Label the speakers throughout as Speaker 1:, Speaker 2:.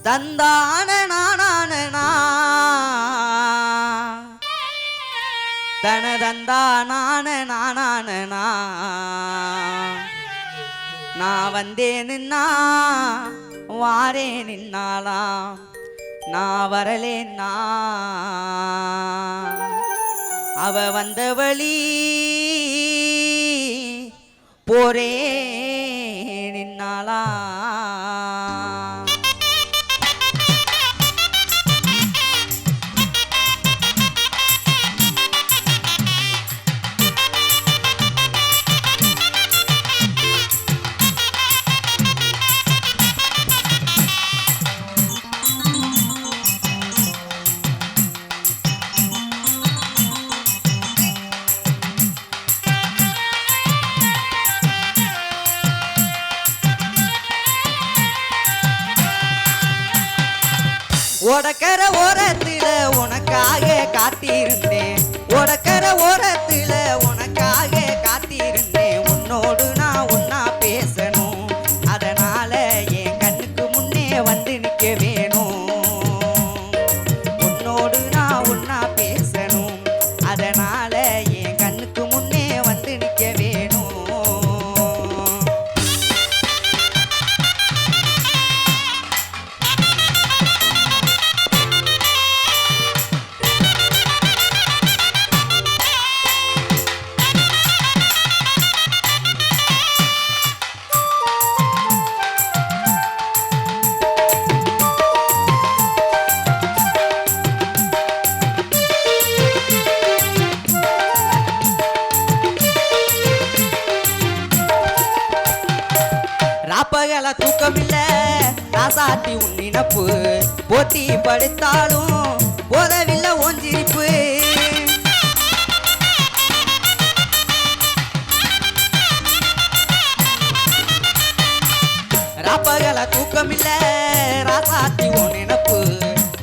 Speaker 1: தந்தான தனதந்தான நான் வந்தேன்னா வாரே நின்னாலாம் நான் வரலேன்னா அவ வந்த வழி போரே நின்னாலாம். ஓடக்கர ஓரத்துல உனக்காக காத்திருந்தேன், ஓடக்கர ஓரத்துல உனக்காக காத்திருந்தேன். உன்னோடு நான் ஒன்னா பேசணும், அதனால என் கண்ணுக்கு முன்னே வந்து நிக்க வேணும். உன்னோடு நான் ஒன்னா பேசணும், அதனால என் கண்ணுக்கு முன்னே வந்து நிக்க வேணும். ராப்பகல தூக்கமில்ல ராசாத்தி உன் நினப்பு, போட்டி படுத்தாலும் போதவில்லை ஒஞ்சிரிப்பு. ராப்பகல தூக்கமில்ல ராசாத்தி உன் நினப்பு,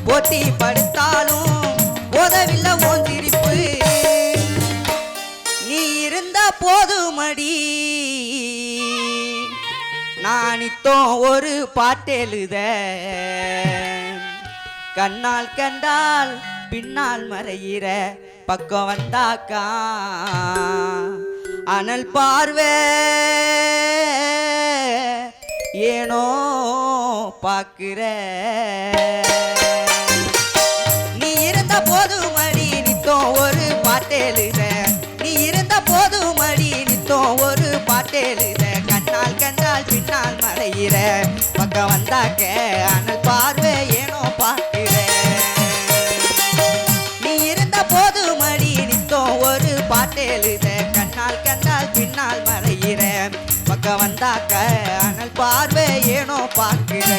Speaker 1: போட்டி படுத்தாலும் போதவில்லை ஒஞ்சிரிப்பு. நீ இருந்த போதுமடி நானித்தோம் ஒரு பாட்டெழுத, கண்ணால் கண்டால் பின்னால் மறையிற பக்கம் வந்தாக்கா அனல் பார்வை ஏனோ பார்க்கிற. நீ இருந்த போதுமடி நித்தோம் ஒரு பாட்டெழுத, நீ இருந்த போதுமடி நித்தோம் ஒரு பாட்டெழுத. கண்ணால் கண்டால் பின்னால் மறையிற பக்கம் வந்தாக்க அனல் பார்வை ஏனோ பார்க்கிற. நீ இருந்த போது மடி நித்தோம் ஒரு பாட்டெழுத, கண்ணால் கண்டால் பின்னால் மறையிற பக்கம் வந்தாக்க அனல் பார்வை ஏனோ பார்க்கிற.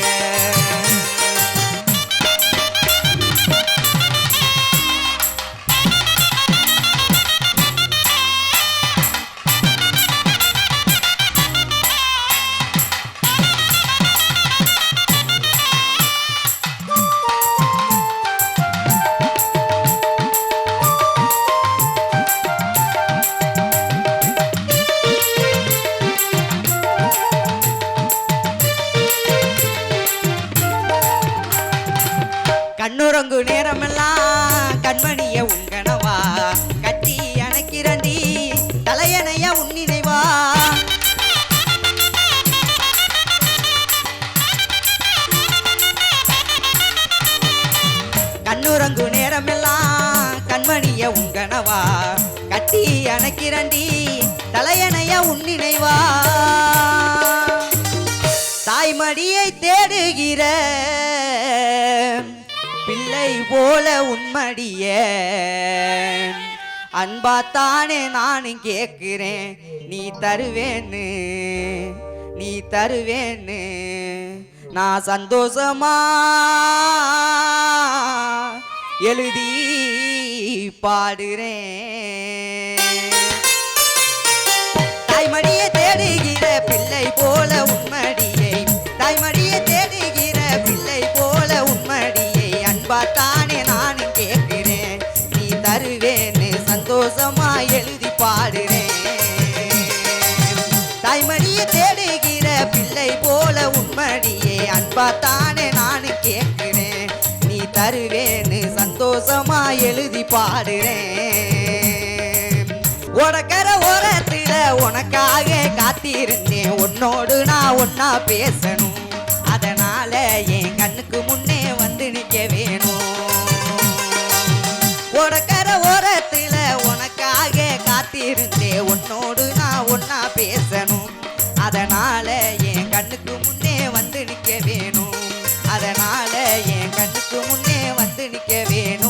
Speaker 1: கண்ணுறங்கு நேரமெல்லாம் கண்மணிய உங்கனவா கட்டி அணைக்கிறண்டி தலையணைய உன்னினைவா. கண்ணுறங்கு நேரமெல்லாம் கண்மணிய உங்கனவா கட்டி அணைக்கிறண்டி தலையணைய உன்னினைவா. தாய்மடியை தேடுகிற பிள்ளை போல உன்மடிய அன்பாத்தானே நானும் கேட்கிறேன். நீ தருவேன்னு நீ தருவேன்னு நான் சந்தோஷமா எழுதி பாடுறேன். தாய்மடியை தேடுகிற பிள்ளை போல உன்மடியை, தாய்மடியை தேடுகிற பிள்ளை போல உன்மடியை அன்பாத்தானே நானும் கேட்கிறேன். நீ தருவேன்னு சந்தோஷமா எழுதி பாடுறேன். தாய்மடியை தேடுகிற பிள்ளை போல உன்மடியை அன்பாத்தானே நானும் கேட்கிறேன். தருவேன்னு சந்தோஷமா எழுதி பாடுறேன். உடக்கர ஓரத்துல உனக்காக காத்திருந்தேன், உன்னோடு நான் ஒன்னா பேசணும், அதனால என் கண்ணுக்கு முன்னே வந்து நிக்க வேணும். உடக்கர ஓரத்துல உனக்காக காத்திருந்தேன், உன்னோடு நான் ஒன்னா பேசணும், அதனால என் கண்ணுக்கு முன்னே வந்து நிக்க வேணும், அதனால என் கண்ணுக்கு முன்னே வந்து நிக்க வேணும்.